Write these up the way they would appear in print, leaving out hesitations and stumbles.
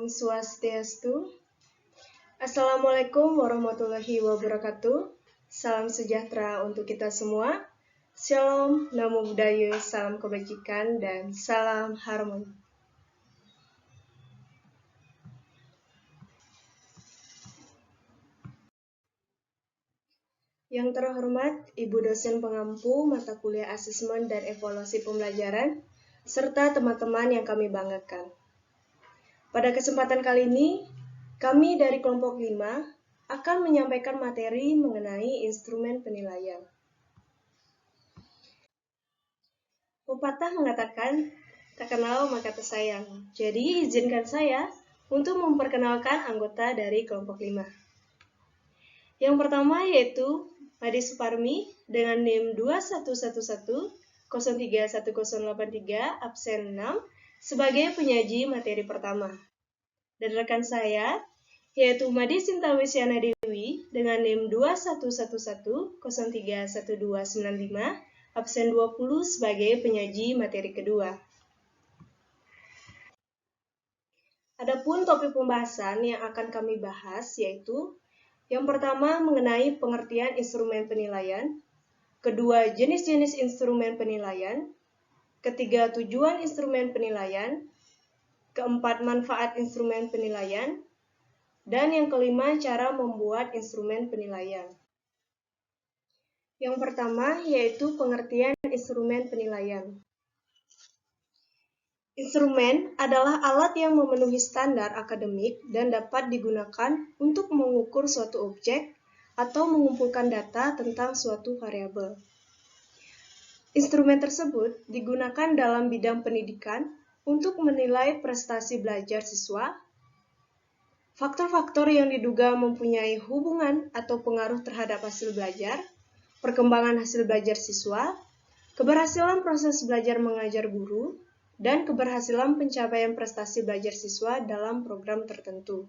Om Swastiastu. Assalamualaikum warahmatullahi wabarakatuh. Salam sejahtera untuk kita semua. Shalom, namo buddhaya, salam kebajikan, dan salam harmoni. Yang terhormat Ibu dosen pengampu mata kuliah asesmen dan evaluasi pembelajaran, serta teman-teman yang kami banggakan. Pada kesempatan kali ini, kami dari kelompok 5 akan menyampaikan materi mengenai instrumen penilaian. Pepatah mengatakan, tak kenal maka tak sayang. Jadi, izinkan saya untuk memperkenalkan anggota dari kelompok 5. Yang pertama yaitu Madi Suparmi dengan NIM 2111-031083 absen 6 sebagai penyaji materi pertama. Dan rekan saya yaitu Madi Sinta Wisyana Dewi dengan NIM 2111-031295 absen 20 sebagai penyaji materi kedua. Adapun topik pembahasan yang akan kami bahas yaitu yang pertama mengenai pengertian instrumen penilaian, kedua jenis-jenis instrumen penilaian, ketiga tujuan instrumen penilaian, keempat manfaat instrumen penilaian, dan yang kelima cara membuat instrumen penilaian. Yang pertama yaitu pengertian instrumen penilaian. Instrumen adalah alat yang memenuhi standar akademik dan dapat digunakan untuk mengukur suatu objek atau mengumpulkan data tentang suatu variabel. Instrumen tersebut digunakan dalam bidang pendidikan untuk menilai prestasi belajar siswa, faktor-faktor yang diduga mempunyai hubungan atau pengaruh terhadap hasil belajar, perkembangan hasil belajar siswa, keberhasilan proses belajar mengajar guru, dan keberhasilan pencapaian prestasi belajar siswa dalam program tertentu.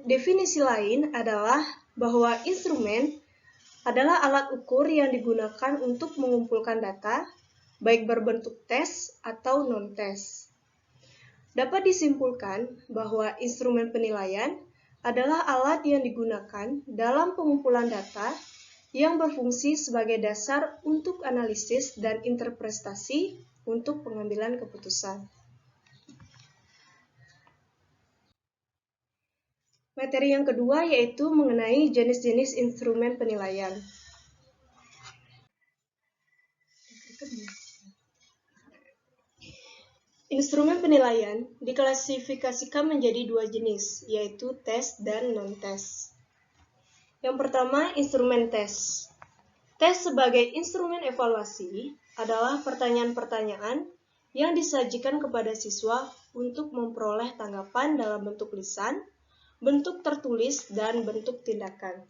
Definisi lain adalah bahwa instrumen adalah alat ukur yang digunakan untuk mengumpulkan data, baik berbentuk tes atau non-tes. Dapat disimpulkan bahwa instrumen penilaian adalah alat yang digunakan dalam pengumpulan data yang berfungsi sebagai dasar untuk analisis dan interpretasi untuk pengambilan keputusan. Materi yang kedua yaitu mengenai jenis-jenis instrumen penilaian. Instrumen penilaian diklasifikasikan menjadi dua jenis, yaitu tes dan non-tes. Yang pertama, instrumen tes. Tes sebagai instrumen evaluasi adalah pertanyaan-pertanyaan yang disajikan kepada siswa untuk memperoleh tanggapan dalam bentuk lisan, bentuk tertulis, dan bentuk tindakan.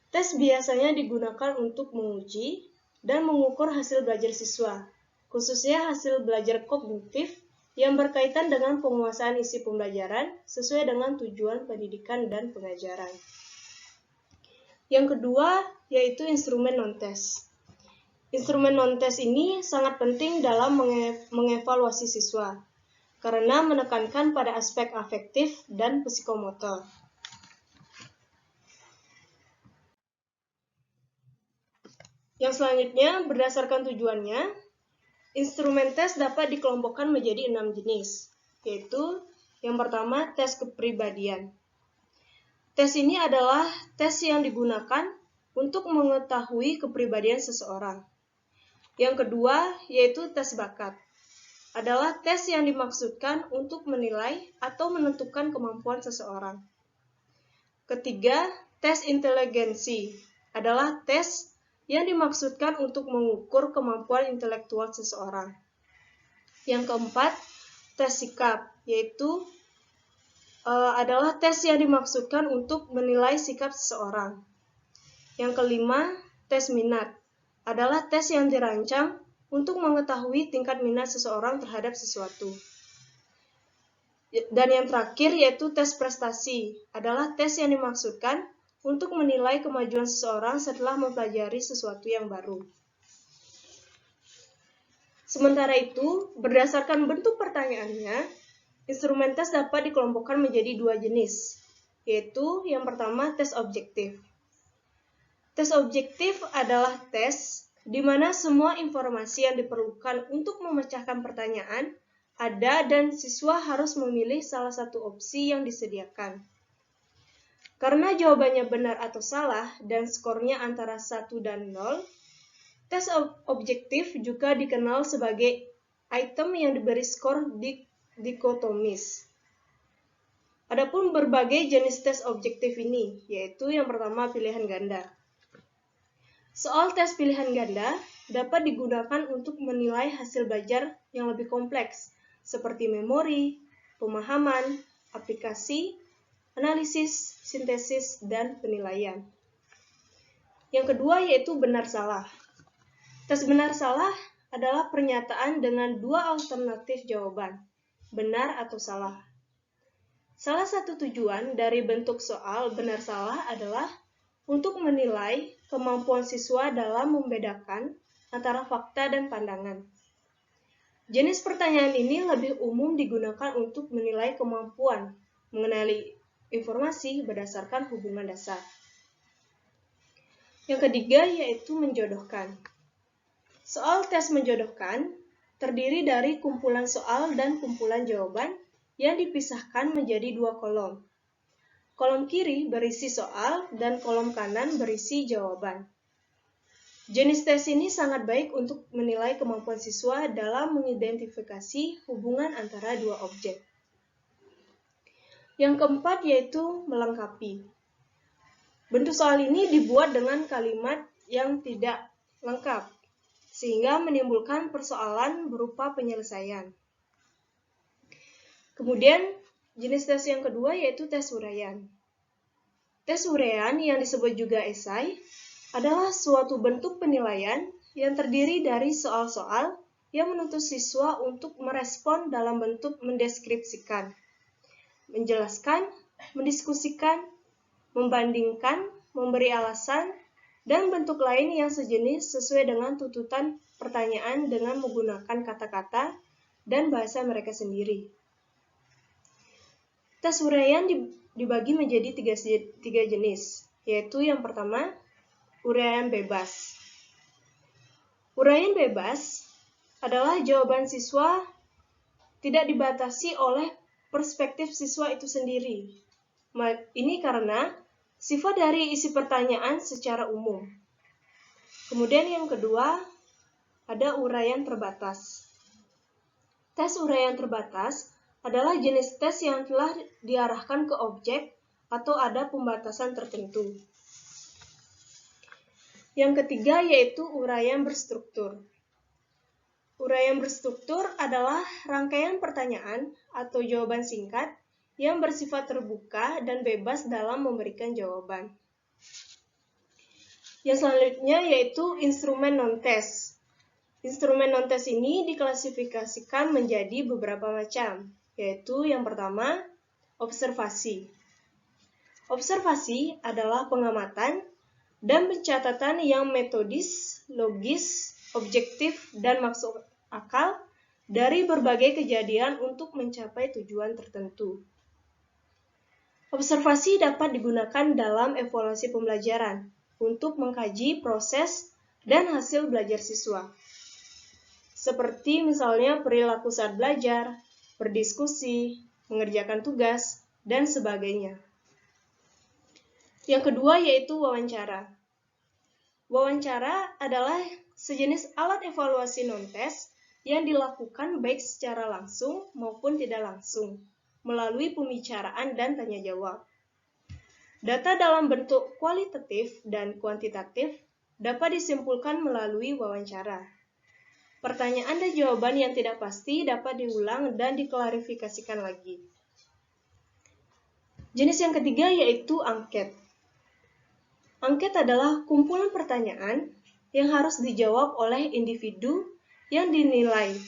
Tes biasanya digunakan untuk menguji dan mengukur hasil belajar siswa, khususnya hasil belajar kognitif yang berkaitan dengan penguasaan isi pembelajaran sesuai dengan tujuan pendidikan dan pengajaran. Yang kedua yaitu instrumen non-tes. Instrumen non-tes ini sangat penting dalam mengevaluasi siswa, karena menekankan pada aspek afektif dan psikomotor. Yang selanjutnya, berdasarkan tujuannya, instrumen tes dapat dikelompokkan menjadi 6 jenis, yaitu yang pertama, tes kepribadian. Tes ini adalah tes yang digunakan untuk mengetahui kepribadian seseorang. Yang kedua, yaitu tes bakat. Adalah tes yang dimaksudkan untuk menilai atau menentukan kemampuan seseorang. Ketiga, tes inteligensi. Adalah tes yang dimaksudkan untuk mengukur kemampuan intelektual seseorang. Yang keempat, tes sikap, yaitu adalah tes yang dimaksudkan untuk menilai sikap seseorang. Yang kelima, tes minat adalah tes yang dirancang untuk mengetahui tingkat minat seseorang terhadap sesuatu. Dan yang terakhir yaitu tes prestasi adalah tes yang dimaksudkan untuk menilai kemajuan seseorang setelah mempelajari sesuatu yang baru. Sementara itu, berdasarkan bentuk pertanyaannya, Instrumen tes dapat dikelompokkan menjadi dua jenis, yaitu yang pertama tes objektif. Tes objektif adalah tes di mana semua informasi yang diperlukan untuk memecahkan pertanyaan ada dan siswa harus memilih salah satu opsi yang disediakan. Karena jawabannya benar atau salah dan skornya antara 1 dan 0, tes objektif juga dikenal sebagai item yang diberi skor dikotomis. Adapun berbagai jenis tes objektif ini, yaitu yang pertama pilihan ganda. Soal tes pilihan ganda dapat digunakan untuk menilai hasil belajar yang lebih kompleks, seperti memori, pemahaman, aplikasi, analisis, sintesis, dan penilaian. Yang kedua yaitu benar-salah. Tes benar-salah adalah pernyataan dengan dua alternatif jawaban, benar atau salah. Salah satu tujuan dari bentuk soal benar-salah adalah untuk menilai kemampuan siswa dalam membedakan antara fakta dan pandangan. Jenis pertanyaan ini lebih umum digunakan untuk menilai kemampuan mengenali informasi berdasarkan hubungan dasar. Yang ketiga yaitu menjodohkan. Soal tes menjodohkan terdiri dari kumpulan soal dan kumpulan jawaban yang dipisahkan menjadi dua kolom. Kolom kiri berisi soal dan kolom kanan berisi jawaban. Jenis tes ini sangat baik untuk menilai kemampuan siswa dalam mengidentifikasi hubungan antara dua objek. Yang keempat yaitu melengkapi. Bentuk soal ini dibuat dengan kalimat yang tidak lengkap, sehingga menimbulkan persoalan berupa penyelesaian. Kemudian, jenis tes yang kedua yaitu tes uraian. Tes uraian yang disebut juga esai adalah suatu bentuk penilaian yang terdiri dari soal-soal yang menuntut siswa untuk merespon dalam bentuk mendeskripsikan, menjelaskan, mendiskusikan, membandingkan, memberi alasan, dan bentuk lain yang sejenis sesuai dengan tuntutan pertanyaan dengan menggunakan kata-kata dan bahasa mereka sendiri. Tes uraian dibagi menjadi tiga jenis, yaitu yang pertama, uraian bebas. Uraian bebas adalah jawaban siswa tidak dibatasi oleh perspektif siswa itu sendiri. Ini karena sifat dari isi pertanyaan secara umum. Kemudian yang kedua, ada uraian terbatas. Tes uraian terbatas adalah jenis tes yang telah diarahkan ke objek atau ada pembatasan tertentu. Yang ketiga yaitu uraian berstruktur. Uraian berstruktur adalah rangkaian pertanyaan atau jawaban singkat yang bersifat terbuka dan bebas dalam memberikan jawaban. Yang selanjutnya yaitu instrumen non-tes. Instrumen non-tes ini diklasifikasikan menjadi beberapa macam, yaitu yang pertama, observasi. Observasi adalah pengamatan dan pencatatan yang metodis, logis, objektif, dan masuk akal dari berbagai kejadian untuk mencapai tujuan tertentu. Observasi dapat digunakan dalam evaluasi pembelajaran untuk mengkaji proses dan hasil belajar siswa. Seperti misalnya perilaku saat belajar, berdiskusi, mengerjakan tugas, dan sebagainya. Yang kedua yaitu wawancara. Wawancara adalah sejenis alat evaluasi non-tes yang dilakukan baik secara langsung maupun tidak langsung, melalui pembicaraan dan tanya jawab. Data dalam bentuk kualitatif dan kuantitatif dapat disimpulkan melalui wawancara. Pertanyaan dan jawaban yang tidak pasti dapat diulang dan diklarifikasikan lagi. Jenis yang ketiga yaitu angket. Angket adalah kumpulan pertanyaan yang harus dijawab oleh individu yang dinilai.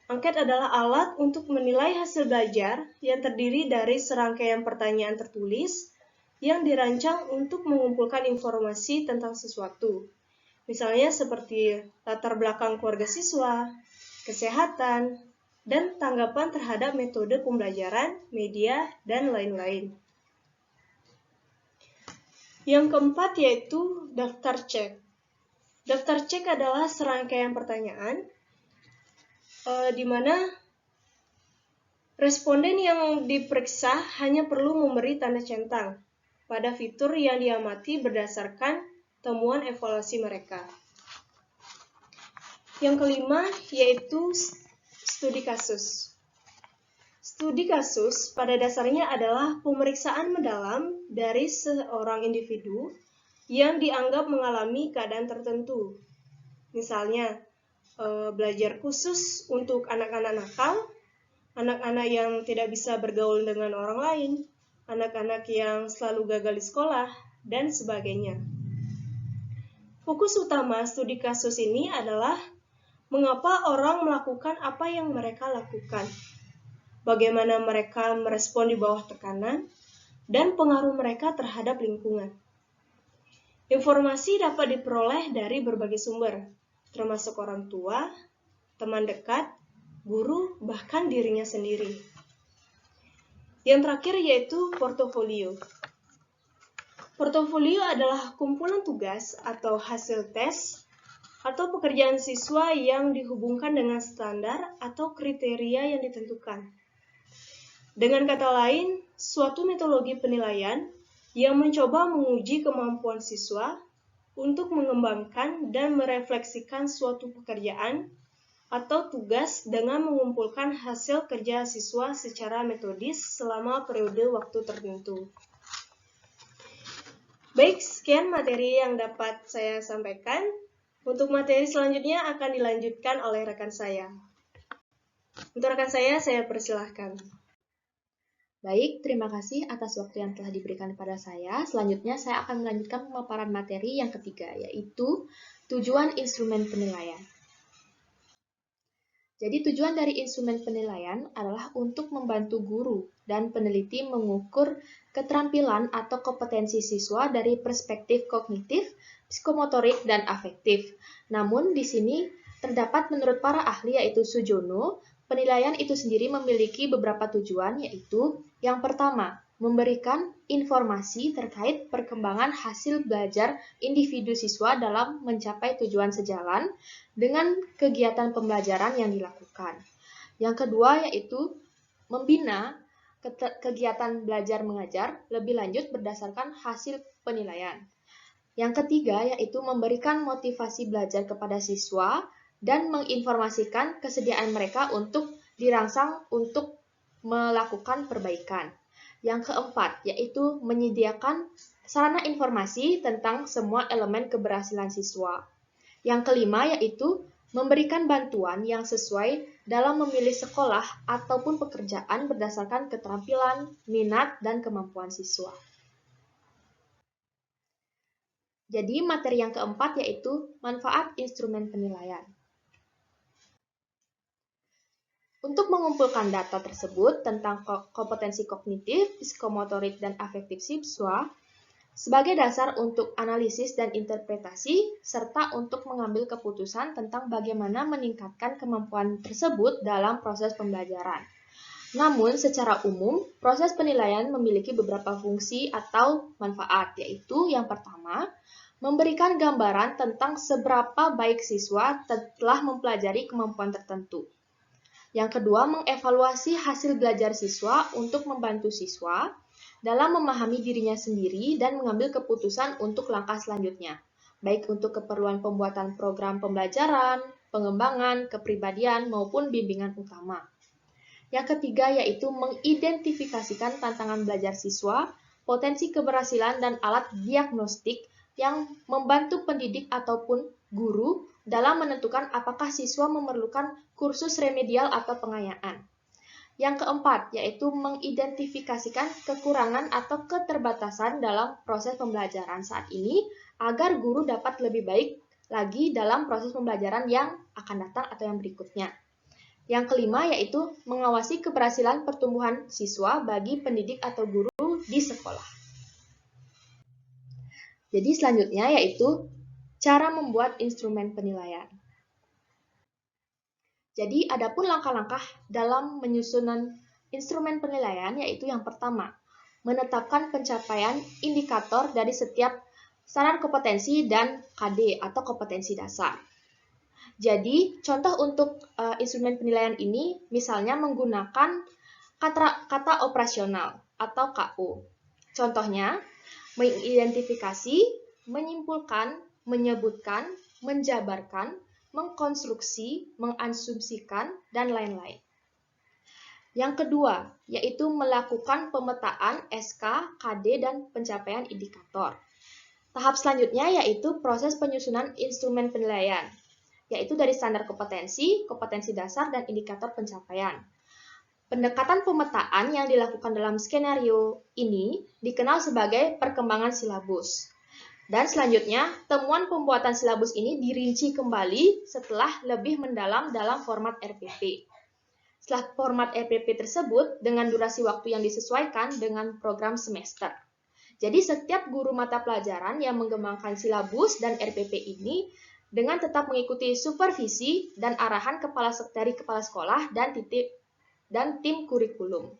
Angket adalah alat untuk menilai hasil belajar yang terdiri dari serangkaian pertanyaan tertulis yang dirancang untuk mengumpulkan informasi tentang sesuatu. Misalnya seperti latar belakang keluarga siswa, kesehatan, dan tanggapan terhadap metode pembelajaran, media, dan lain-lain. Yang keempat yaitu daftar cek. Daftar cek adalah serangkaian pertanyaan di mana responden yang diperiksa hanya perlu memberi tanda centang pada fitur yang diamati berdasarkan temuan evaluasi mereka. Yang kelima yaitu studi kasus. Studi kasus pada dasarnya adalah pemeriksaan mendalam dari seorang individu yang dianggap mengalami keadaan tertentu. Misalnya, belajar khusus untuk anak-anak nakal, anak-anak yang tidak bisa bergaul dengan orang lain, anak-anak yang selalu gagal di sekolah, dan sebagainya. Fokus utama studi kasus ini adalah mengapa orang melakukan apa yang mereka lakukan, bagaimana mereka merespon di bawah tekanan, dan pengaruh mereka terhadap lingkungan. Informasi dapat diperoleh dari berbagai sumber, termasuk orang tua, teman dekat, guru, bahkan dirinya sendiri. Yang terakhir yaitu portofolio. Portofolio adalah kumpulan tugas atau hasil tes atau pekerjaan siswa yang dihubungkan dengan standar atau kriteria yang ditentukan. Dengan kata lain, suatu metodologi penilaian yang mencoba menguji kemampuan siswa untuk mengembangkan dan merefleksikan suatu pekerjaan atau tugas dengan mengumpulkan hasil kerja siswa secara metodis selama periode waktu tertentu. Baik, sekian materi yang dapat saya sampaikan. Untuk materi selanjutnya akan dilanjutkan oleh rekan saya. Untuk rekan saya persilahkan. Baik, terima kasih atas waktu yang telah diberikan kepada saya. Selanjutnya saya akan melanjutkan pemaparan materi yang ketiga, yaitu tujuan instrumen penilaian. Jadi tujuan dari instrumen penilaian adalah untuk membantu guru dan peneliti mengukur keterampilan atau kompetensi siswa dari perspektif kognitif, psikomotorik, dan afektif. Namun di sini terdapat menurut para ahli yaitu Sujono, penilaian itu sendiri memiliki beberapa tujuan yaitu yang pertama, memberikan informasi terkait perkembangan hasil belajar individu siswa dalam mencapai tujuan sejalan dengan kegiatan pembelajaran yang dilakukan. Yang kedua yaitu membina kegiatan belajar mengajar lebih lanjut berdasarkan hasil penilaian. Yang ketiga yaitu memberikan motivasi belajar kepada siswa dan menginformasikan kesediaan mereka untuk dirangsang untuk melakukan perbaikan. Yang keempat yaitu menyediakan sarana informasi tentang semua elemen keberhasilan siswa. Yang kelima yaitu memberikan bantuan yang sesuai dalam memilih sekolah ataupun pekerjaan berdasarkan keterampilan, minat, dan kemampuan siswa. Jadi materi yang keempat yaitu manfaat instrumen penilaian. Untuk mengumpulkan data tersebut tentang kompetensi kognitif, psikomotorik, dan afektif siswa, sebagai dasar untuk analisis dan interpretasi, serta untuk mengambil keputusan tentang bagaimana meningkatkan kemampuan tersebut dalam proses pembelajaran. Namun, secara umum, proses penilaian memiliki beberapa fungsi atau manfaat, yaitu yang pertama, memberikan gambaran tentang seberapa baik siswa telah mempelajari kemampuan tertentu. Yang kedua, mengevaluasi hasil belajar siswa untuk membantu siswa dalam memahami dirinya sendiri dan mengambil keputusan untuk langkah selanjutnya, baik untuk keperluan pembuatan program pembelajaran, pengembangan, kepribadian, maupun bimbingan utama. Yang ketiga yaitu mengidentifikasikan tantangan belajar siswa, potensi keberhasilan, dan alat diagnostik yang membantu pendidik ataupun guru dalam menentukan apakah siswa memerlukan kursus remedial atau pengayaan. Yang keempat, yaitu mengidentifikasikan kekurangan atau keterbatasan dalam proses pembelajaran saat ini agar guru dapat lebih baik lagi dalam proses pembelajaran yang akan datang atau yang berikutnya. Yang kelima, yaitu mengawasi keberhasilan pertumbuhan siswa bagi pendidik atau guru di sekolah. Jadi selanjutnya yaitu cara membuat instrumen penilaian. Jadi, ada pun langkah-langkah dalam menyusunan instrumen penilaian, yaitu yang pertama, menetapkan pencapaian indikator dari setiap standar kompetensi dan KD atau kompetensi dasar. Jadi, contoh untuk instrumen penilaian ini misalnya menggunakan kata operasional atau KO. Contohnya, mengidentifikasi, menyimpulkan, menyebutkan, menjabarkan, mengkonstruksi, mengasumsikan, dan lain-lain. Yang kedua, yaitu melakukan pemetaan SK, KD, dan pencapaian indikator. Tahap selanjutnya yaitu proses penyusunan instrumen penilaian, yaitu dari standar kompetensi, kompetensi dasar, dan indikator pencapaian. Pendekatan pemetaan yang dilakukan dalam skenario ini dikenal sebagai perkembangan silabus. Dan selanjutnya, temuan pembuatan silabus ini dirinci kembali setelah lebih mendalam dalam format RPP. Setelah format RPP tersebut dengan durasi waktu yang disesuaikan dengan program semester. Jadi setiap guru mata pelajaran yang mengembangkan silabus dan RPP ini dengan tetap mengikuti supervisi dan arahan dari kepala sekolah dan tim kurikulum.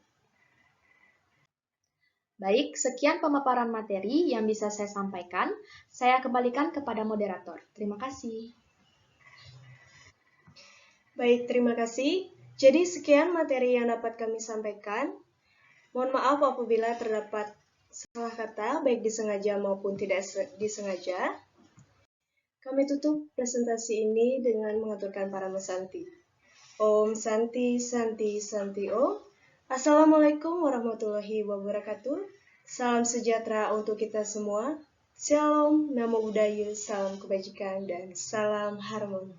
Baik, sekian pemaparan materi yang bisa saya sampaikan. Saya kembalikan kepada moderator. Terima kasih. Baik, terima kasih. Jadi sekian materi yang dapat kami sampaikan. Mohon maaf apabila terdapat salah kata, baik disengaja maupun tidak disengaja. Kami tutup presentasi ini dengan mengaturkan para Santi. Om Santi, Santi, Santi Om. Assalamualaikum warahmatullahi wabarakatuh. Salam sejahtera untuk kita semua. Shalom, Namo Buddhaya, salam kebajikan, dan salam harmoni.